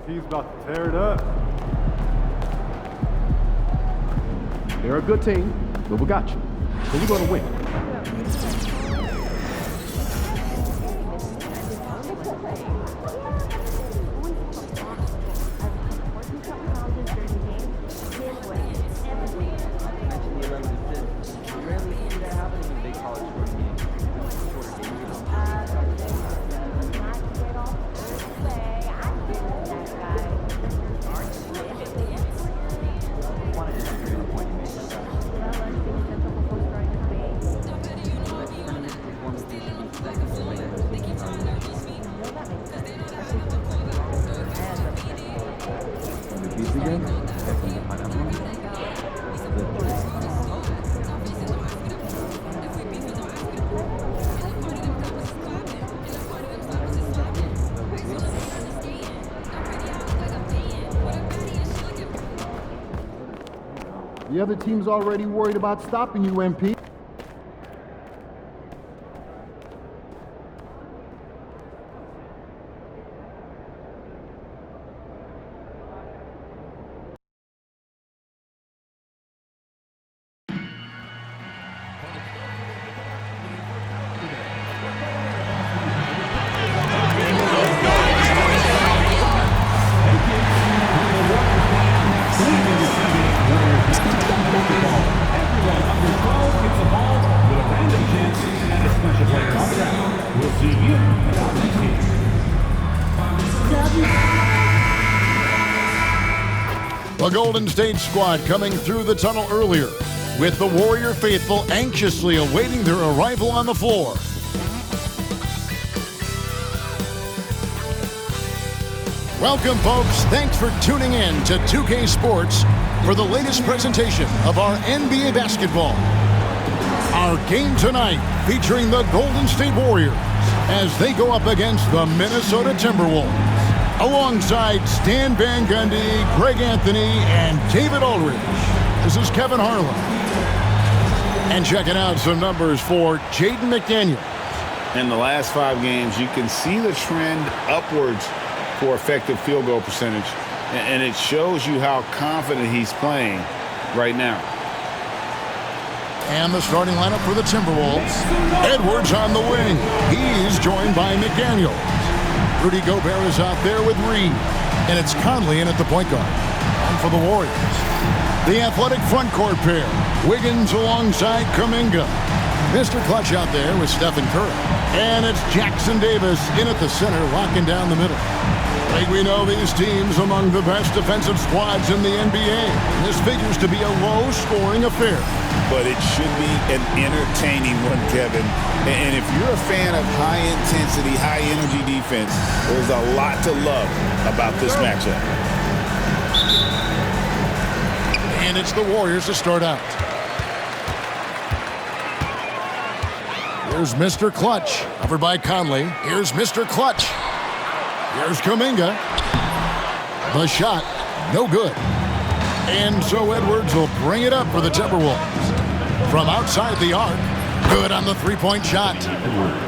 Team's about to tear it up. They're a good team, but we got you. So we're going to win. The other team's already worried about stopping you, MP. The Golden State squad coming through the tunnel earlier, with the Warrior faithful anxiously awaiting their arrival on the floor. Welcome, folks. Thanks for tuning in to 2K Sports for the latest presentation of our NBA basketball. Our game tonight featuring the Golden State Warriors as they go up against the Minnesota Timberwolves. Alongside Stan Van Gundy, Greg Anthony, and David Aldridge, this is Kevin Harlan. And checking out some numbers for Jaden McDaniels. In the last 5 games, you can see the trend upwards for effective field goal percentage, and it shows you how confident he's playing right now. And the starting lineup for the Timberwolves. Edwards on the wing. He's joined by McDaniels. Rudy Gobert is out there with Reed. And it's Conley in at the point guard. And for the Warriors, the athletic front court pair. Wiggins alongside Kuminga. Mr. Clutch out there with Stephen Curry. And it's Jackson Davis in at the center, locking down the middle. Like we know, these teams among the best defensive squads in the NBA. This figures to be a low-scoring affair. But it should be an entertaining one, Kevin. And if you're a fan of high-intensity, high-energy defense, there's a lot to love about this matchup. And it's the Warriors to start out. Here's Mr. Clutch, covered by Conley. Here's Mr. Clutch. Here's Kuminga. The shot, no good. And so Edwards will bring it up for the Timberwolves. From outside the arc, good on the three-point shot.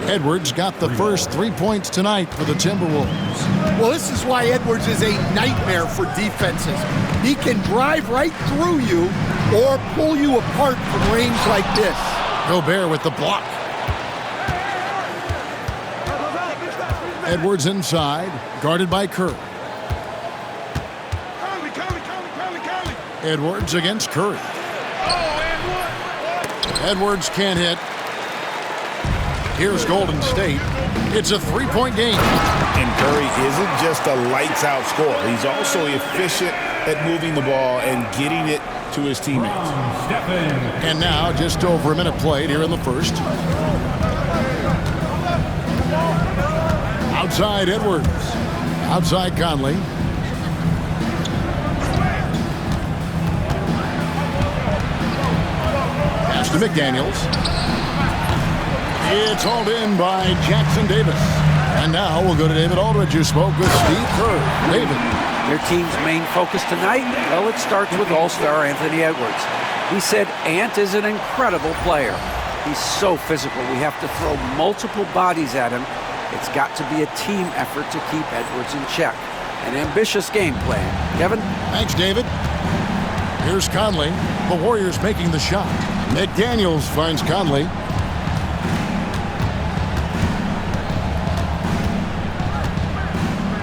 Edwards got the first 3 points tonight for the Timberwolves. Well, this is why Edwards is a nightmare for defenses. He can drive right through you or pull you apart from range like this. Gobert with the block. Edwards inside, guarded by Curry. Edwards against Curry. Edwards can't hit. Here's Golden State. It's a three-point game. And Curry isn't just a lights-out scorer. He's also efficient at moving the ball and getting it to his teammates. And now, just over a minute played here in the first. Outside Edwards. Outside Conley. Pass to McDaniels. It's hauled in by Jackson Davis. And now we'll go to David Aldridge, who spoke with Steve Kerr. David. Their team's main focus tonight? Well, it starts with All-Star Anthony Edwards. He said Ant is an incredible player. He's so physical. We have to throw multiple bodies at him. It's got to be a team effort to keep Edwards in check. An ambitious game plan. Kevin? Thanks, David. Here's Conley. The Warriors making the shot. McDaniels finds Conley.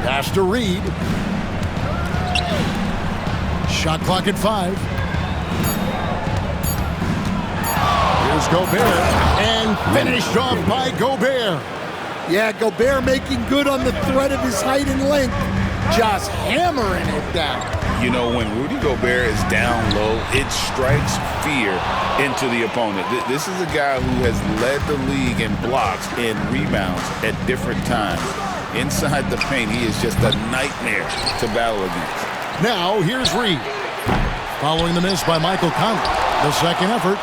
Pass to Reed. Shot clock at 5. Here's Gobert. And finished off by Gobert. Yeah, Gobert making good on the threat of his height and length. Just hammering it down. You know, when Rudy Gobert is down low, it strikes fear into the opponent. This is a guy who has led the league in blocks and rebounds at different times. Inside the paint, he is just a nightmare to battle against. Now, here's Reed. Following the miss by Michael Conley. The second effort.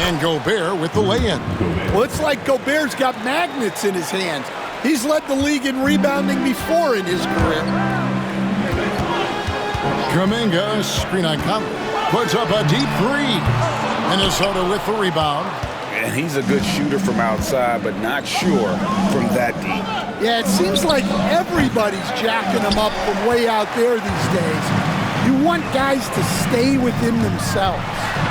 And Gobert with the lay-in. Well, it's like Gobert's got magnets in his hands. He's led the league in rebounding before in his career. Kuminga, screen on Conley, puts up a deep 3. Minnesota with the rebound. And he's a good shooter from outside, but not sure from that deep. Yeah, it seems like everybody's jacking him up from way out there these days. You want guys to stay within themselves.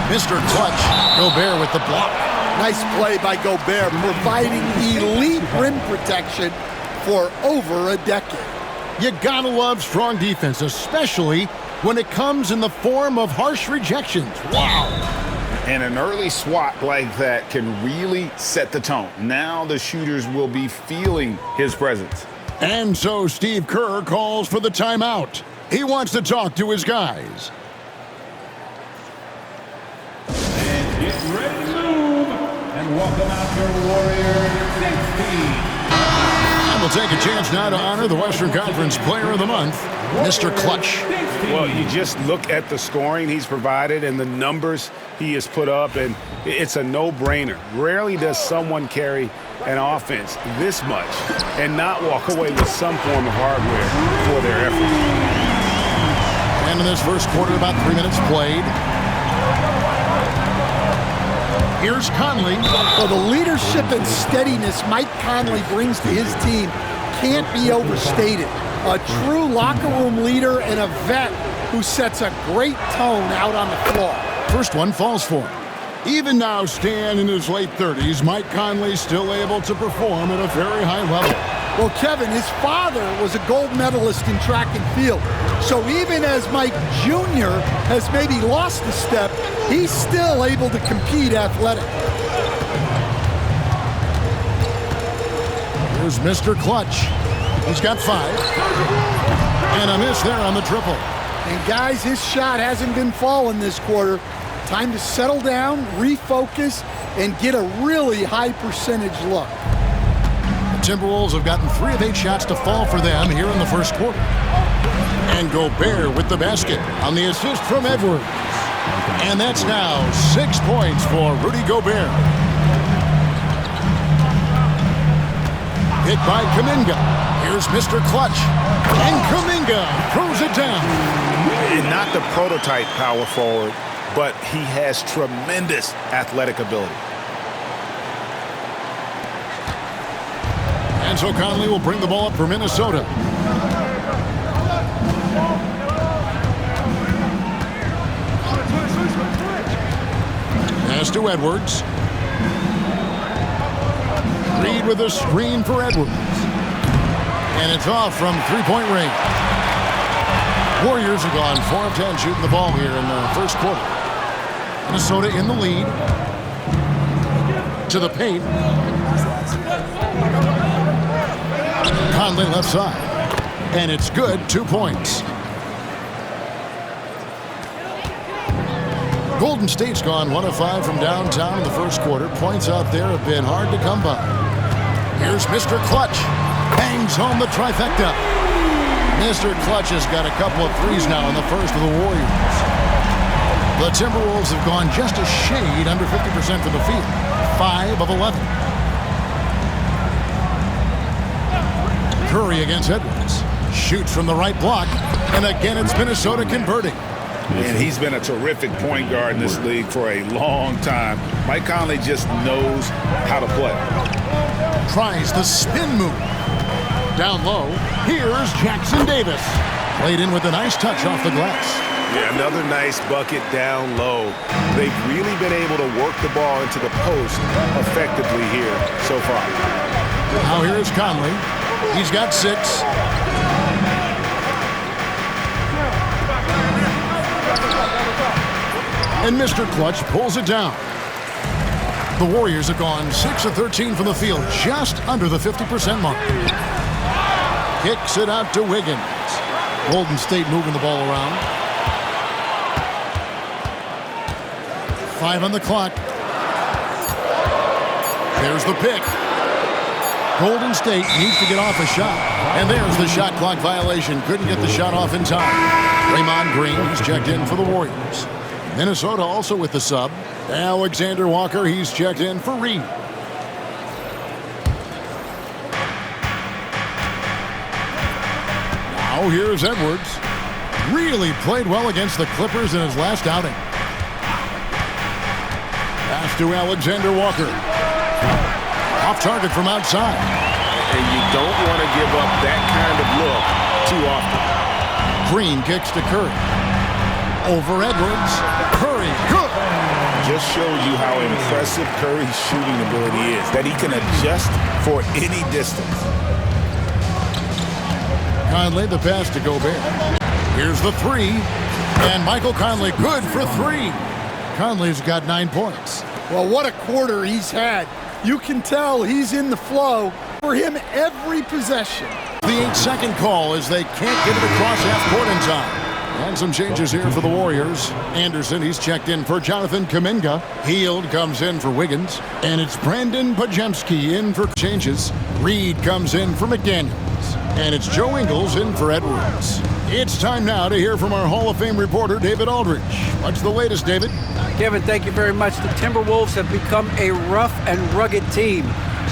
Mr. Clutch, Gobert with the block. Nice play by Gobert, providing elite rim protection for over a decade. You gotta love strong defense, especially when it comes in the form of harsh rejections. Wow. And an early swat like that can really set the tone. Now the shooters will be feeling his presence. And so Steve Kerr calls for the timeout. He wants to talk to his guys. And get ready to move. And welcome out your Warrior 16. And we'll take a chance now to honor the Western Conference Player of the Month, Mr. Clutch. Well, you just look at the scoring he's provided and the numbers he has put up, and it's a no-brainer. Rarely does someone carry an offense this much and not walk away with some form of hardware for their effort. And in this first quarter, about 3 minutes played. Here's Conley. Well, the leadership and steadiness Mike Conley brings to his team can't be overstated. A true locker room leader and a vet who sets a great tone out on the floor. First one falls for him. Even now, Stan in his late 30s, Mike Conley's still able to perform at a very high level. Well, Kevin, his father was a gold medalist in track and field. So even as Mike Jr. has maybe lost a step, he's still able to compete athletically. Here's Mr. Clutch. He's got 5. And a miss there on the triple. And guys, his shot hasn't been falling this quarter. Time to settle down, refocus, and get a really high percentage look. The Timberwolves have gotten 3 of 8 shots to fall for them here in the first quarter. And Gobert with the basket on the assist from Edwards. And that's now 6 points for Rudy Gobert. Hit by Kuminga. Here's Mr. Clutch. And Kuminga throws it down. And not the prototype power forward, but he has tremendous athletic ability. And so Conley will bring the ball up for Minnesota. Pass to Edwards. Reed with a screen for Edwards. And it's off from three-point range. Warriors have gone 4 of 10 shooting the ball here in the first quarter. Minnesota in the lead. To the paint. Conley left side. And it's good, 2 points. Golden State's gone 1 of 5 from downtown in the first quarter. Points out there have been hard to come by. Here's Mr. Clutch. Bangs home the trifecta. Mr. Clutch has got a couple of threes now in the first of the Warriors. The Timberwolves have gone just a shade under 50% from the field. 5 of 11. Curry against Edwards. Shoots from the right block. And again, it's Minnesota converting. And he's been a terrific point guard in this league for a long time. Mike Conley just knows how to play. Tries the spin move. Down low, here's Jackson Davis. Played in with a nice touch off the glass. Yeah, another nice bucket down low. They've really been able to work the ball into the post effectively here so far. Now here is Conley. He's got 6. And Mr. Clutch pulls it down. The Warriors have gone 6 of 13 from the field, just under the 50% mark. Kicks it out to Wiggins. Golden State moving the ball around. 5 on the clock. There's the pick. Golden State needs to get off a shot. And there's the shot clock violation. Couldn't get the shot off in time. Draymond Green, he's checked in for the Warriors. Minnesota also with the sub. Alexander Walker, he's checked in for Reed. Now here's Edwards. Really played well against the Clippers in his last outing. Pass to Alexander Walker. Off target from outside. And you don't want to give up that kind of look too often. Green kicks to Curry. Over Edwards. Curry, good. Just shows you how impressive Curry's shooting ability is, that he can adjust for any distance. Conley, the pass to Gobert. Here's the 3. And Michael Conley, good for 3. Conley's got 9 points. Well, what a quarter he's had. You can tell he's in the flow. For him, every possession. The 8-second call as they can't get it across half court in time. And some changes here for the Warriors. Anderson, he's checked in for Jonathan Kuminga. Hield comes in for Wiggins. And it's Brandon Pajemski in for changes. Reed comes in for McDaniels. And it's Joe Ingles in for Edwards. It's time now to hear from our Hall of Fame reporter, David Aldridge. What's the latest, David? Kevin, thank you very much. The Timberwolves have become a rough and rugged team.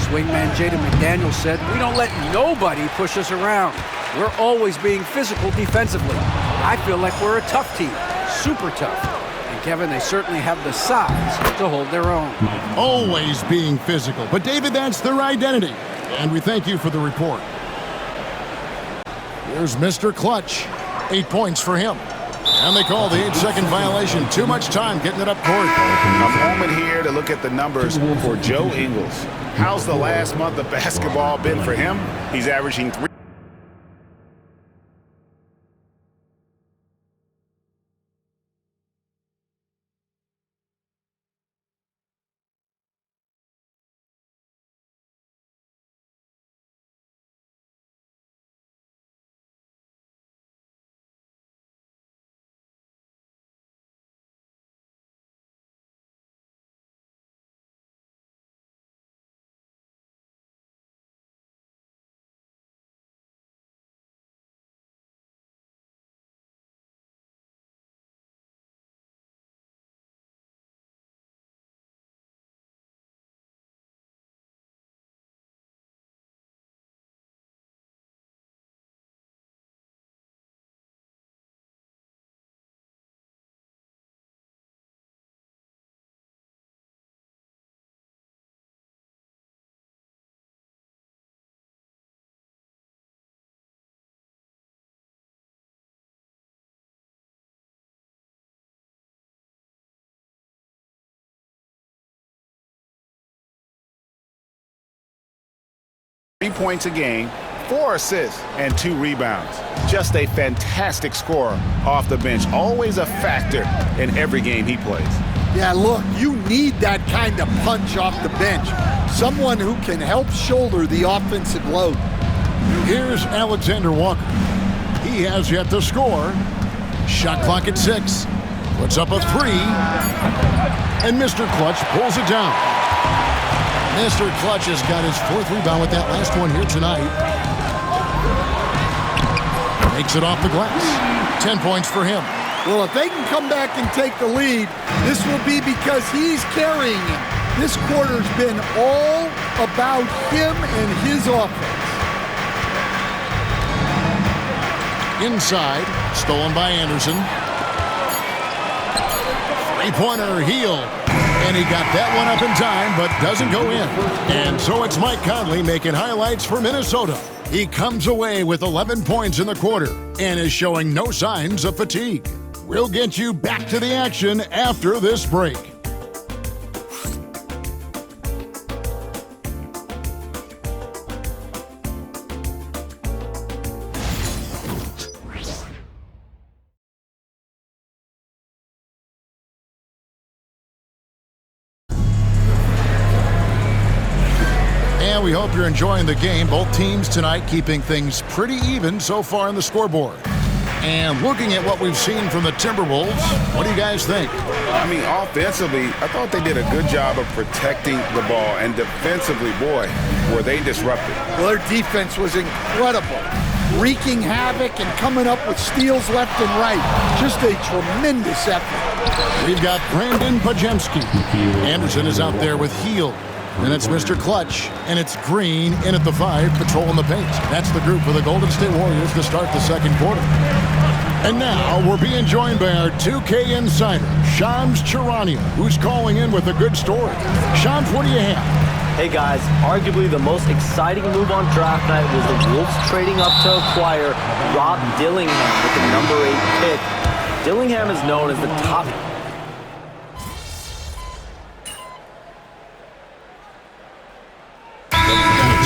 Swingman Jaden McDaniels said, "We don't let nobody push us around. We're always being physical defensively. I feel like we're a tough team, super tough." And Kevin, they certainly have the size to hold their own. Always being physical. But David, that's their identity. And we thank you for the report. Here's Mr. Clutch. 8 points for him. And they call the 8-second violation. Too much time getting it up court. A moment here to look at the numbers for Joe Ingles. How's the last month of basketball been for him? He's averaging 3. Points a game, 4 assists, and 2 rebounds. Just a fantastic scorer off the bench. Always a factor in every game he plays. Yeah, look, you need that kind of punch off the bench. Someone who can help shoulder the offensive load. Here's Alexander Walker. He has yet to score. Shot clock at 6. Puts up a 3. And Mr. Clutch pulls it down. Mr. Clutch has got his 4th rebound with that last one here tonight. Makes it off the glass. 10 points for him. Well, if they can come back and take the lead, this will be because he's carrying him. This quarter's been all about him and his offense. Inside, stolen by Anderson. Three-pointer, Hield. And he got that one up in time, but doesn't go in. And so it's Mike Conley making highlights for Minnesota. He comes away with 11 points in the quarter and is showing no signs of fatigue. We'll get you back to the action after this break. And we hope you're enjoying the game. Both teams tonight keeping things pretty even so far on the scoreboard. And looking at what we've seen from the Timberwolves, what do you guys think? I mean, offensively, I thought they did a good job of protecting the ball. And defensively, boy, were they disruptive. Well, their defense was incredible. Wreaking havoc and coming up with steals left and right. Just a tremendous effort. We've got Brandon Pajemski. Anderson is out there with Heel. And it's Mr. Clutch, and it's Green in at the 5, patrolling the paint. That's the group for the Golden State Warriors to start the second quarter. And now we're being joined by our 2K insider, Shams Charania, who's calling in with a good story. Shams, what do you have? Hey guys, arguably the most exciting move on draft night was the Wolves trading up to acquire Rob Dillingham with the number 8 pick. Dillingham is known as the top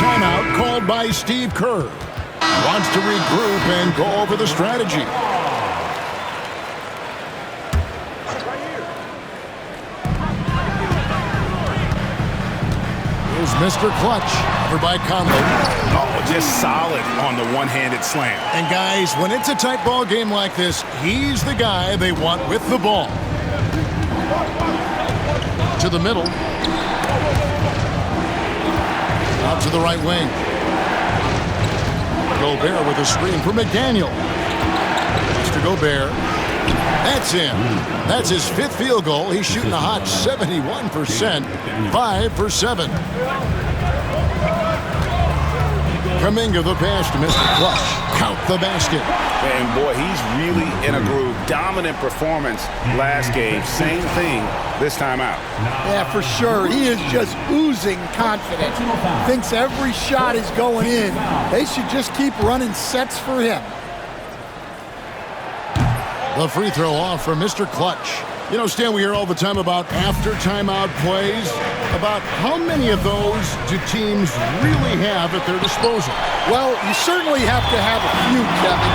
Timeout called by Steve Kerr. Wants to regroup and go over the strategy. Here's Mr. Clutch, covered by Conley. Oh, just solid on the one-handed slam. And guys, when it's a tight ball game like this, he's the guy they want with the ball. To the middle. Out to the right wing. Gobert with a screen for McDaniel. Mr. Gobert. That's in. That's his 5th field goal. He's shooting a hot 71%. 5 for 7. Kuminga the pass to Mr. Clutch. Count the basket. And boy, he's really in a groove. Dominant performance last game. Same thing this time out. Yeah, for sure. He is just oozing confidence. Thinks every shot is going in. They should just keep running sets for him. The free throw off from Mr. Clutch. You know, Stan, we hear all the time about after timeout plays. About how many of those do teams really have at their disposal? Well, you certainly have to have a few, Kevin.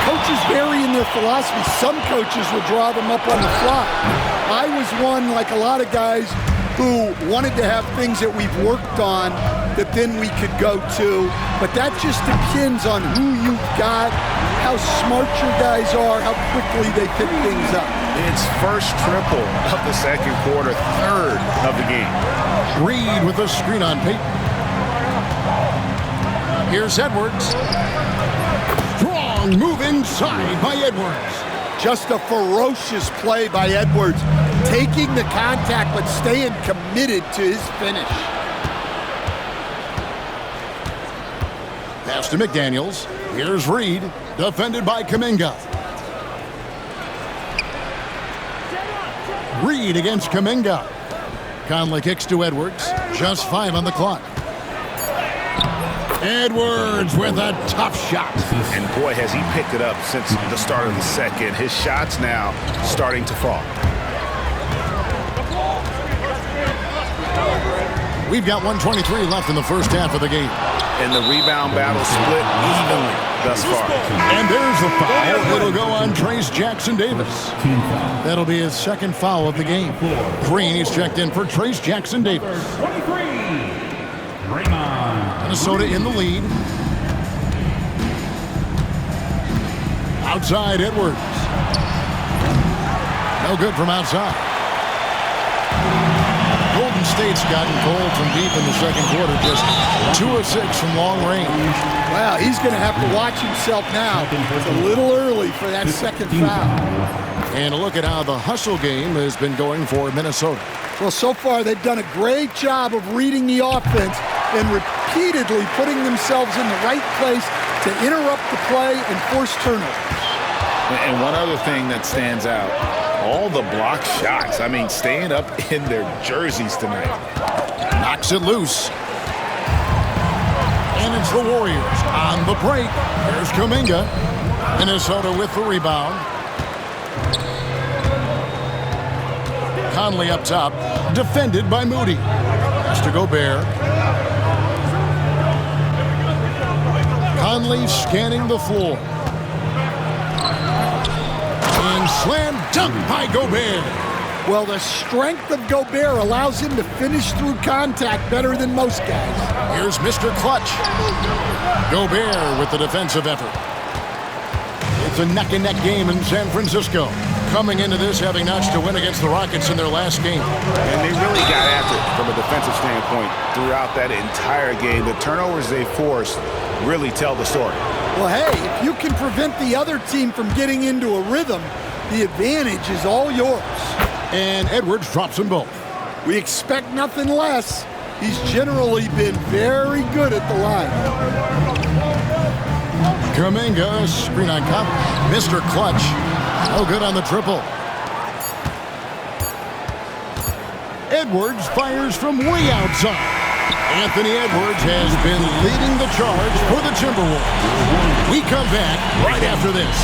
Coaches vary in their philosophy. Some coaches will draw them up on the fly. I was one, like a lot of guys, who wanted to have things that we've worked on that then we could go to. But that just depends on who you've got, how smart your guys are, how quickly they pick things up. It's first triple of the second quarter, 3rd of the game. Reed with a screen on Peyton. Here's Edwards. Strong move inside by Edwards. Just a ferocious play by Edwards, taking the contact but staying committed to his finish. Pass to McDaniels. Here's Reed, defended by Kuminga. Reed against Kuminga. Conley kicks to Edwards. Just 5 on the clock. Edwards with a tough shot. And boy, has he picked it up since the start of the second. His shot's now starting to fall. We've got 1:23 left in the first half of the game. And the rebound battle split evenly thus far. And there's the foul. It'll go on Trace Jackson-Davis. That'll be his 2nd foul of the game. Green is checked in for Trace Jackson-Davis. 23. Draymond. Minnesota in the lead. Outside Edwards. No good from outside. Golden State's gotten cold from deep in the second quarter. Just 2 of 6 from long range. Wow, he's going to have to watch himself now. It's a little early for that second foul. And a look at how the hustle game has been going for Minnesota. Well, so far they've done a great job of reading the offense and repeatedly putting themselves in the right place to interrupt the play and force turnovers. And one other thing that stands out, All the block shots. I mean, staying up in their jerseys tonight. Knocks it loose. And it's the Warriors on the break. Here's Kuminga. Minnesota with the rebound. Conley up top. Defended by Moody. Pass to Gobert. Conley scanning the floor. And slam dunk by Gobert. Well, the strength of Gobert allows him to finish through contact better than most guys. Here's Mr. Clutch. Gobert with the defensive effort. It's a neck-and-neck game in San Francisco. Coming into this having notched a win against the Rockets in their last game. And they really got after it from a defensive standpoint throughout that entire game. The turnovers they forced really tell the story. Well, hey, if you can prevent the other team from getting into a rhythm, the advantage is all yours. And Edwards drops them both. We expect nothing less. He's generally been very good at the line. Kuminga, screen on top. Mr. Clutch, no good on the triple. Edwards fires from way outside. Anthony Edwards has been leading the charge for the Timberwolves. We come back right after this.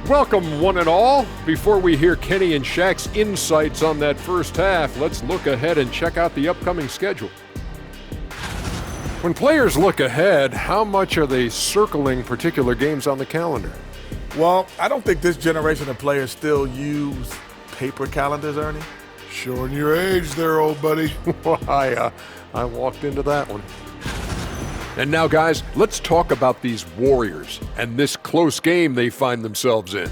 Welcome, one and all. Before we hear Kenny and Shaq's insights on that first half, let's look ahead and check out the upcoming schedule. When players look ahead, how much are they circling particular games on the calendar? Well, I don't think this generation of players still use paper calendars, Ernie. Showing your age there, old buddy. Well, I walked into that one. And now, guys, let's talk about these Warriors and this close game they find themselves in.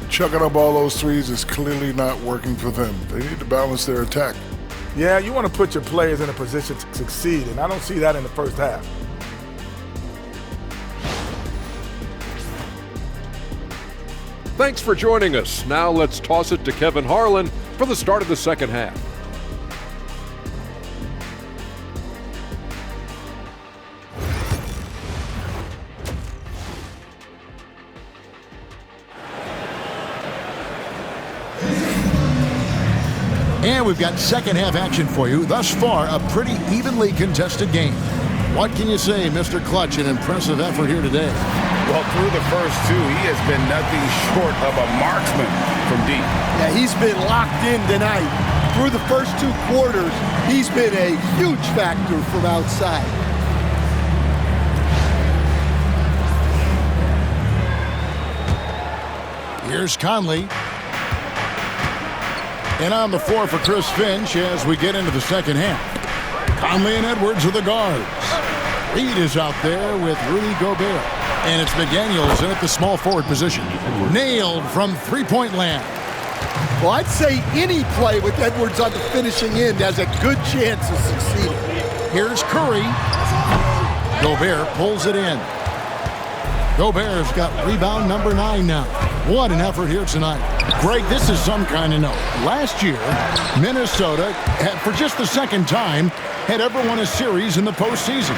Chucking up all those threes is clearly not working for them. They need to balance their attack. Yeah, you want to put your players in a position to succeed, and I don't see that in the first half. Thanks for joining us. Now let's toss it to Kevin Harlan for the start of the second half. And we've got second half action for you. Thus far, a pretty evenly contested game. What can you say, Mr. Clutch? An impressive effort here today. Well, through the first two, he has been nothing short of a marksman from deep. Yeah, he's been locked in tonight. Through the first two quarters, he's been a huge factor from outside. Here's Conley. And on the floor for Chris Finch as we get into the second half. Conley and Edwards are the guards. Reed is out there with Rudy Gobert. And it's McDaniels in at the small forward position. Nailed from three-point land. Well, I'd say any play with Edwards on the finishing end has a good chance of succeeding. Here's Curry. Gobert pulls it in. Gobert's got rebound number 9 now. What an effort here tonight. Greg, this is some kind of note. Last year, Minnesota, for just the second time, had ever won a series in the postseason.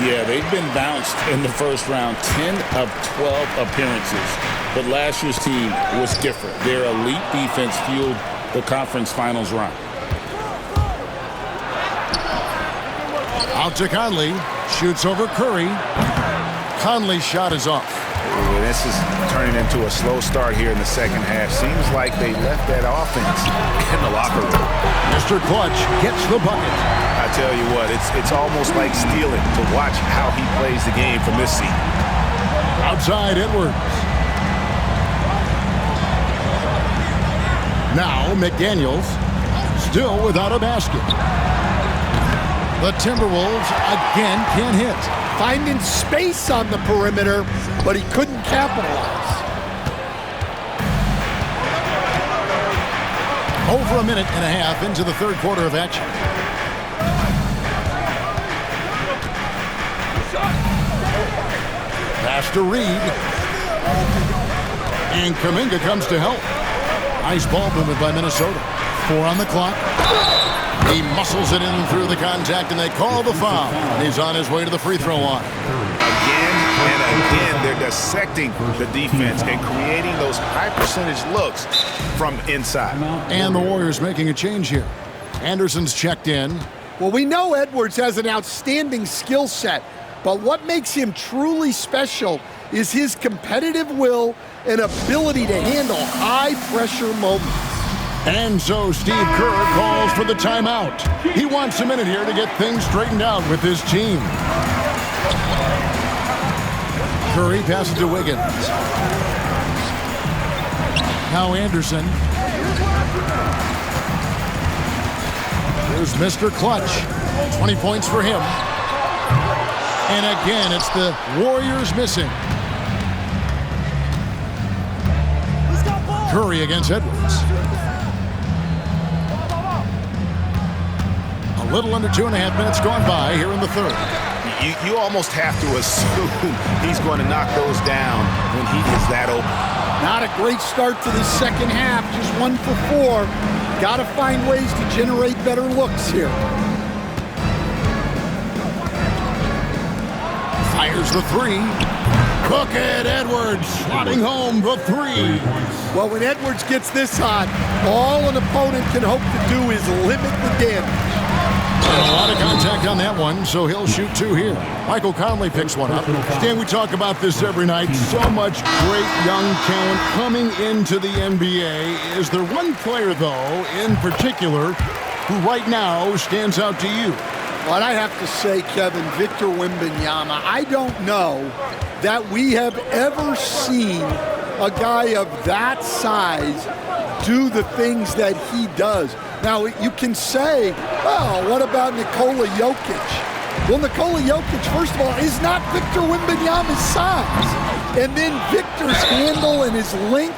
Yeah, they've been bounced in the first round, 10 of 12 appearances. But last year's team was different. Their elite defense fueled the conference finals run. Out to Conley. Shoots over Curry. Conley's shot is off. Ooh, this is turning into a slow start here in the second half. Seems like they left that offense in the locker room. Mr. Clutch gets the bucket. I tell you what, it's almost like stealing to watch how he plays the game from this seat. Outside Edwards. Now McDaniels still without a basket. The Timberwolves again can't hit. Finding space on the perimeter, but he couldn't capitalize. Over a minute and a half into the third quarter of action. Pass to Reed. And Kuminga comes to help. Nice ball movement by Minnesota. 4 on the clock. He muscles it in through the contact, and they call the foul. And he's on his way to the free throw line. Again and again, they're dissecting the defense and creating those high-percentage looks from inside. And the Warriors making a change here. Anderson's checked in. Well, we know Edwards has an outstanding skill set, but what makes him truly special is his competitive will and ability to handle high-pressure moments. And so Steve Kerr calls for the timeout. He wants a minute here to get things straightened out with his team. Curry passes to Wiggins. Now Anderson. Here's Mr. Clutch. 20 points for him. And again, it's the Warriors missing. Curry against Edwards. A little under 2.5 minutes gone by here in the third. You almost have to assume he's going to knock those down when he is that open. Not a great start to the second half, just 1 for 4. Got to find ways to generate better looks here. Fires the 3. Cook it, Edwards slotting home the 3. Well, when Edwards gets this hot, all an opponent can hope to do is limit the damage. And a lot of contact on that one, so he'll shoot 2 here. Michael Conley picks one up. Stan, we talk about this every night. So much great young talent coming into the NBA. Is there one player, though, in particular, who right now stands out to you? Well, I have to say, Kevin, Victor Wembanyama, I don't know that we have ever seen a guy of that size do the things that he does. Now, you can say, oh, what about Nikola Jokic? Well, Nikola Jokic, first of all, is not Victor Wembanyama's size. And then Victor's handle and his length,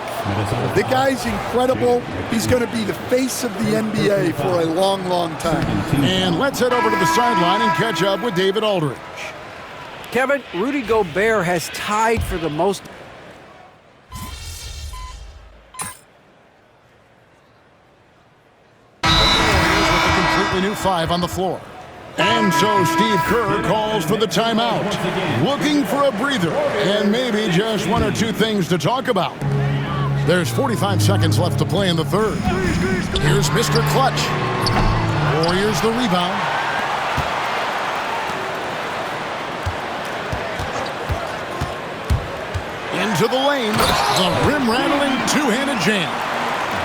the guy's incredible. He's going to be the face of the NBA for a long, long time. And let's head over to the sideline and catch up with David Aldridge. Kevin, Rudy Gobert has tied for the most. New 5 on the floor. And so Steve Kerr calls for the timeout, looking for a breather and maybe just 1 or 2 things to talk about. There's 45 seconds left to play in the third. Here's Mr. Clutch. Warriors the rebound. Into the lane. The rim-rattling 2-handed jam.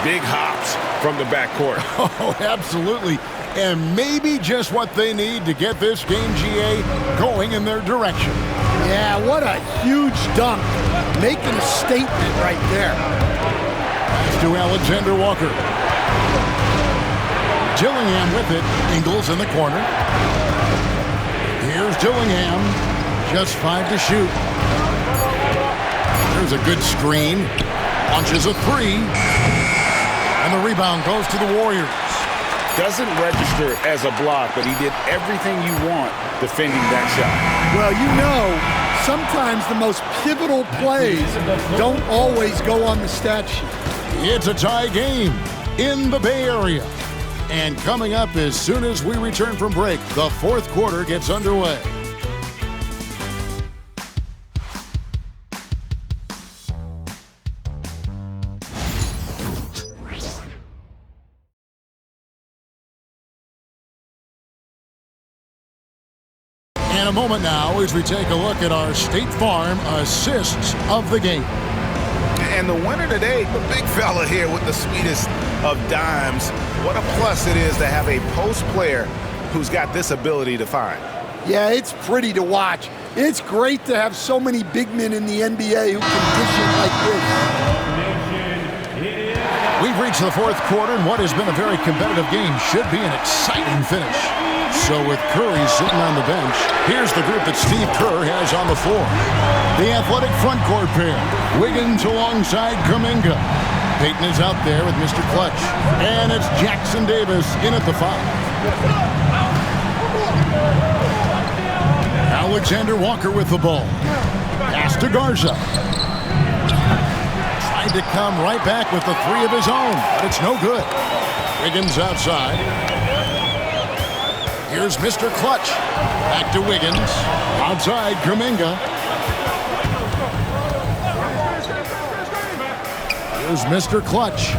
Big hops from the backcourt. Oh, absolutely. And maybe just what they need to get this game, GA, going in their direction. Yeah, what a huge dunk. Making a statement right there. Pass to Alexander Walker. Dillingham with it. Ingles in the corner. Here's Dillingham. Just 5 to shoot. There's a good screen. Launches a 3. And the rebound goes to the Warriors. Doesn't register as a block, but he did everything you want defending that shot. Well, you know, sometimes the most pivotal plays don't always go on the stat sheet. It's a tie game in the Bay Area. And coming up as soon as we return from break, the fourth quarter gets underway. In a moment now as we take a look at our State Farm assists of the game. And the winner today, the big fella here with the sweetest of dimes. What a plus it is to have a post player who's got this ability to find. Yeah, it's pretty to watch. It's great to have so many big men in the NBA who can dish it like this. We've reached the fourth quarter, and what has been a very competitive game should be an exciting finish. So with Curry sitting on the bench, here's the group that Steve Kerr has on the floor. The athletic front court pair, Wiggins alongside Kuminga. Payton is out there with Mr. Clutch. And it's Jackson Davis in at the 5. Alexander Walker with the ball. Pass to Garza. tried to come right back with the three of his own, but it's no good. Wiggins outside. Here's Mr. Clutch. Back to Wiggins. Outside, Kuminga. Here's Mr. Clutch.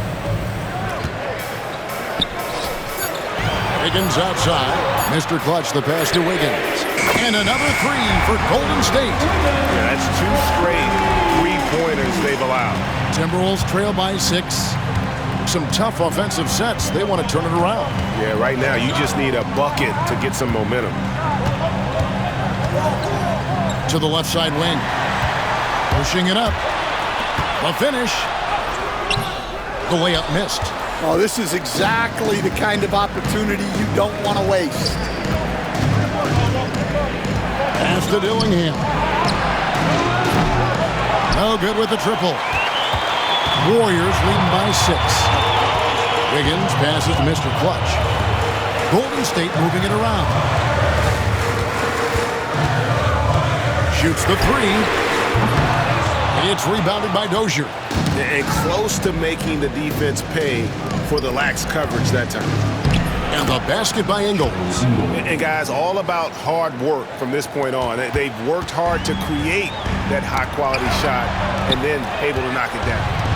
Wiggins outside. Mr. Clutch, the pass to Wiggins. And another three for Golden State. Yeah, that's 2 straight three-pointers they've allowed. Timberwolves trail by 6. Some tough offensive sets. They want to turn it around. Yeah, right now you just need a bucket to get some momentum. To the left side wing. Pushing it up. The finish. The layup missed. Oh, this is exactly the kind of opportunity you don't want to waste. Pass to Dillingham. No good with the triple. Warriors leading by 6. Wiggins passes to Mr. Clutch. Golden State moving it around. Shoots the three. It's rebounded by Dozier. And close to making the defense pay for the lax coverage that time. And the basket by Ingles. And guys, all about hard work from this point on. They've worked hard to create that high-quality shot and then able to knock it down.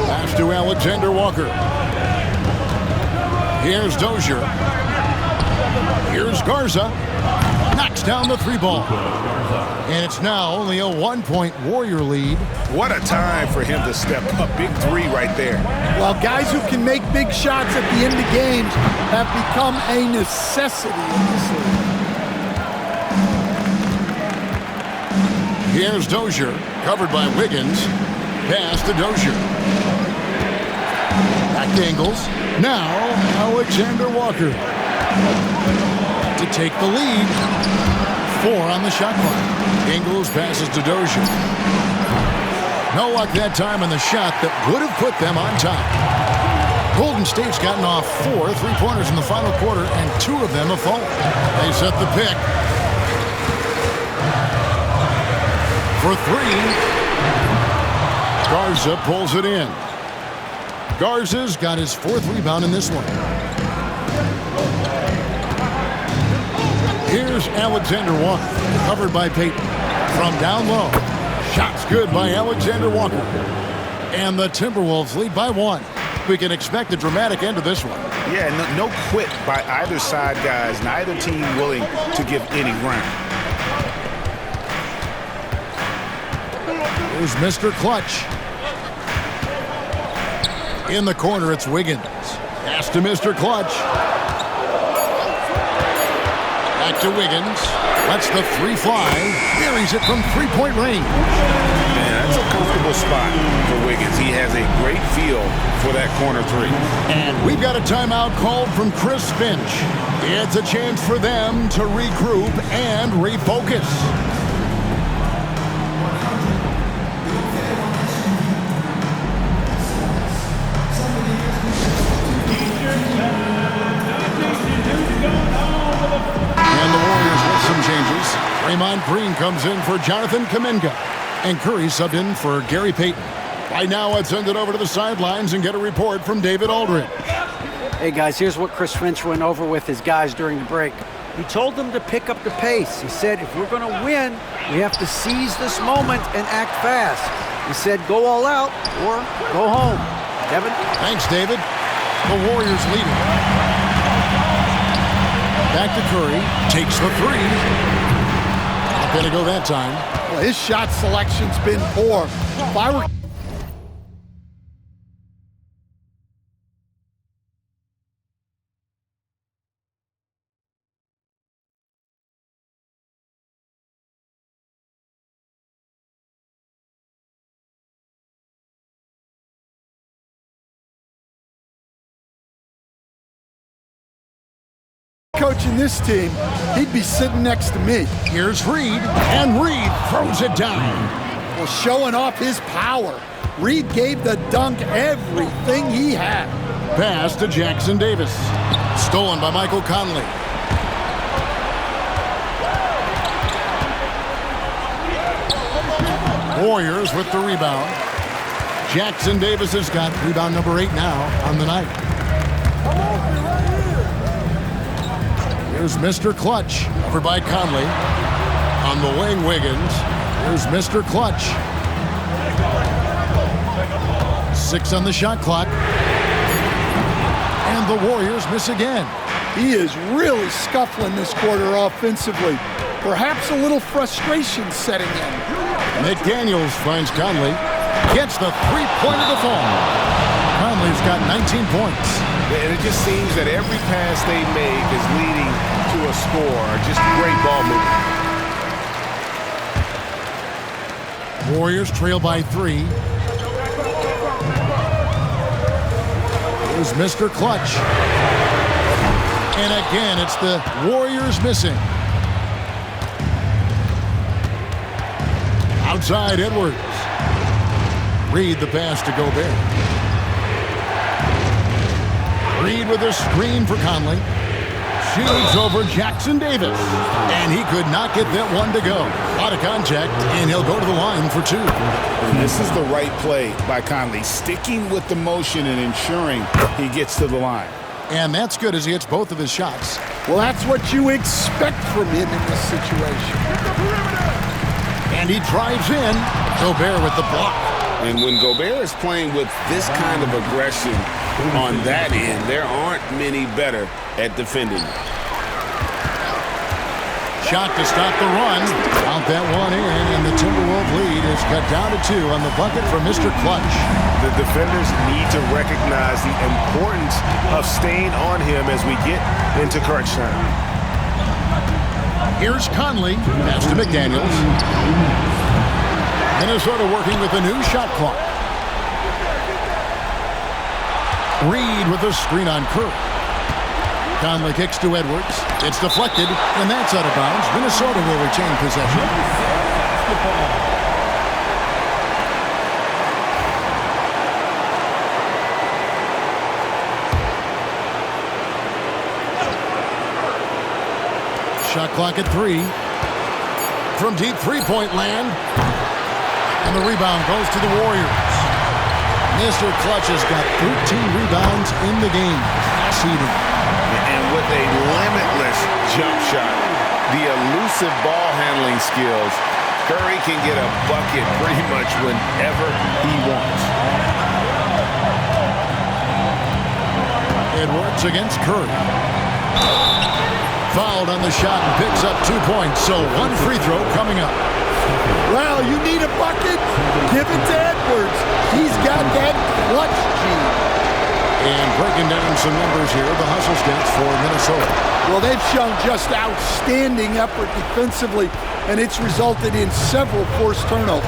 Pass to Alexander Walker. Here's Dozier. Here's Garza. Knocks down the 3-ball. And it's now only a 1-point Warrior lead. What a time for him to step up. Big 3 right there. Well, guys who can make big shots at the end of games have become a necessity in this league. Here's Dozier. Covered by Wiggins. Pass to Dozier. Back to Ingles. Now, Alexander Walker. To take the lead. 4 on the shot clock. Ingles passes to Dozier. No luck that time on the shot that would have put them on top. Golden State's gotten off 4 3-pointers in the final quarter, and 2 of them have fallen. They set the pick. For 3. Garza pulls it in. Garza's got his 4th rebound in this one. Here's Alexander Walker, covered by Payton. From down low, shots good by Alexander Walker. And the Timberwolves lead by 1. We can expect a dramatic end to this one. Yeah, no quit by either side, guys. Neither team willing to give any ground. Here's Mr. Clutch. In the corner, it's Wiggins. Pass to Mr. Clutch. Back to Wiggins. Lets the 3 fly. Buries it from 3-point range. Man, that's a comfortable spot for Wiggins. He has a great feel for that corner 3. And we've got a timeout called from Chris Finch. It's a chance for them to regroup and refocus. Draymond Green comes in for Jonathan Kuminga. And Curry subbed in for Gary Payton. Right now, let's send it over to the sidelines and get a report from David Aldridge. Hey, guys, here's what Chris Finch went over with his guys during the break. He told them to pick up the pace. He said, if we're going to win, we have to seize this moment and act fast. He said, go all out or go home. Kevin? Thanks, David. The Warriors leading. Back to Curry. Takes the 3. Not going to go that time. Well, his shot selection's been poor. If I were... coaching this team, he'd be sitting next to me. Here's Reed, and Reed throws it down. Well, showing off his power. Reed gave the dunk everything he had. Pass to Jackson Davis. Stolen by Michael Conley. Warriors with the rebound. Jackson Davis has got rebound number 8 now on the night. Here's Mr. Clutch, covered by Conley. On the wing, Wiggins. Here's Mr. Clutch. 6 on the shot clock. And the Warriors miss again. He is really scuffling this quarter offensively. Perhaps a little frustration setting in. McDaniels finds Conley. Gets the three-pointer to fall. Conley's got 19 points. And it just seems that every pass they make is leading to a score. Just great ball movement. Warriors trail by 3. Here's Mr. Clutch. And again, it's the Warriors missing. Outside Edwards. Reed the pass to Gobert. Reed with a screen for Conley. Shoots over Jackson Davis. And he could not get that one to go. Out of contact, and he'll go to the line for 2. And this is the right play by Conley, sticking with the motion and ensuring he gets to the line. And that's good as he hits both of his shots. Well, that's what you expect from him in this situation. And he drives in. Gobert with the block. And when Gobert is playing with this kind of aggression on that end, there aren't many better at defending. Shot to stop the run. Count that one in, and the Timberwolves lead is cut down to 2 on the bucket from Mr. Clutch. The defenders need to recognize the importance of staying on him as we get into crunch time. Here's Conley. Pass to McDaniels. Minnesota working with a new shot clock. Reed with a screen on Kerr. Conley kicks to Edwards. It's deflected, and that's out of bounds. Minnesota will retain possession. Shot clock at 3. From deep three-point land. And the rebound goes to the Warriors. Mr. Clutch has got 13 rebounds in the game. Exceeding. And with a limitless jump shot, the elusive ball handling skills, Curry can get a bucket pretty much whenever he wants. Edwards against Curry. Fouled on the shot and picks up 2 points. So 1 free throw coming up. Well, you need a bucket? Give it to Edwards. He's got that clutch gene. And breaking down some numbers here, the hustle stats for Minnesota. Well, they've shown just outstanding effort defensively, and it's resulted in several forced turnovers.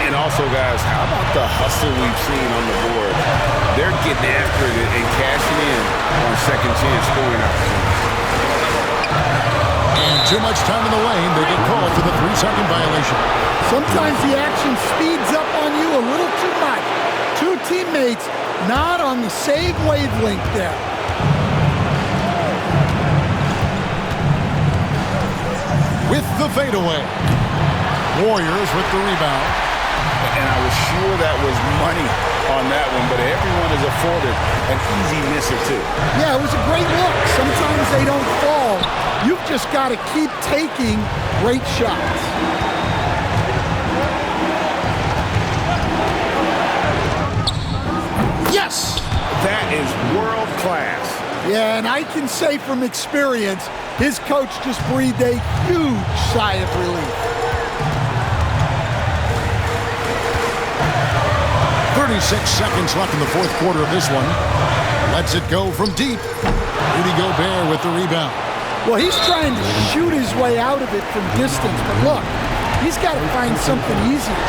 And also, guys, how about the hustle we've seen on the board? They're getting after it and cashing in on second chance scoring opportunities. And too much time in the lane. They get called for the 3-second violation. Sometimes the action speeds up on you a little too much. 2 teammates not on the same wavelength there. With the fadeaway. Warriors with the rebound. And I was sure that was money on that one, but everyone is afforded an easy misser too. Yeah, it was a great look. Sometimes they don't fall. You've just got to keep taking great shots. Yes! That is world class. Yeah, and I can say from experience, his coach just breathed a huge sigh of relief. 36 seconds left in the fourth quarter of this one. Lets it go from deep. Rudy Gobert with the rebound. Well, he's trying to shoot his way out of it from distance, but look, he's got to find something easier.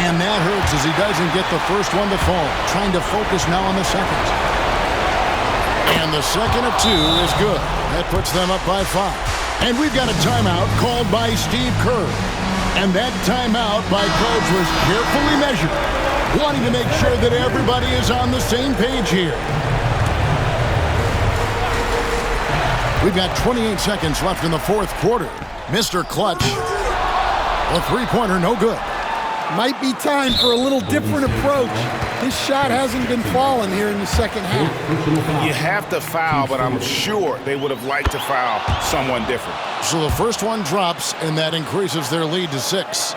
And that hurts as he doesn't get the first one to fall. Trying to focus now on the second. And the second of 2 is good. That puts them up by 5. And we've got a timeout called by Steve Kerr. And that timeout by Coach was carefully measured, wanting to make sure that everybody is on the same page here. We've got 28 seconds left in the fourth quarter. Mr. Clutch. The three-pointer, no good. Might be time for a little different approach. His shot hasn't been falling here in the second half. You have to foul, but I'm sure they would have liked to foul someone different. So the first one drops, and that increases their lead to 6.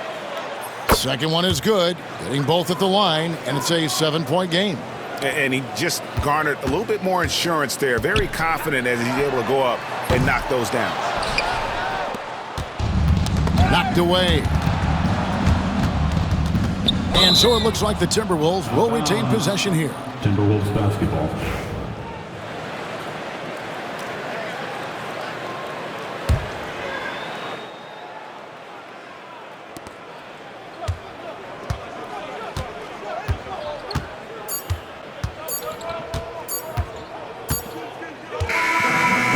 Second one is good, getting both at the line, and it's a 7-point game. And he just garnered a little bit more insurance there. Very confident as he's able to go up and knock those down. Knocked away. And so it looks like the Timberwolves will retain possession here. Timberwolves basketball.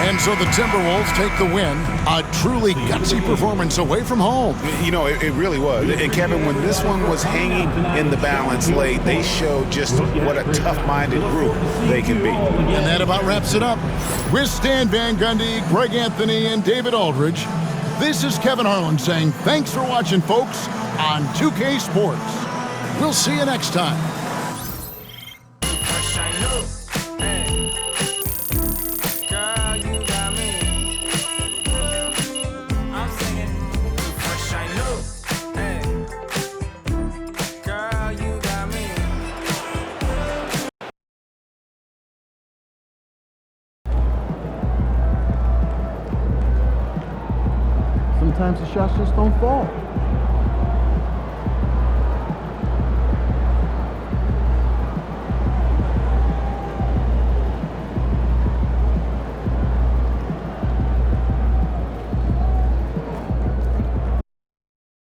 And so the Timberwolves take the win. A truly gutsy performance away from home. You know, it really was. And Kevin, when this one was hanging in the balance late, they showed just what a tough-minded group they can be. And that about wraps it up. With Stan Van Gundy, Greg Anthony, and David Aldridge, this is Kevin Harlan saying thanks for watching, folks, on 2K Sports. We'll see you next time. Sometimes the shots just don't fall.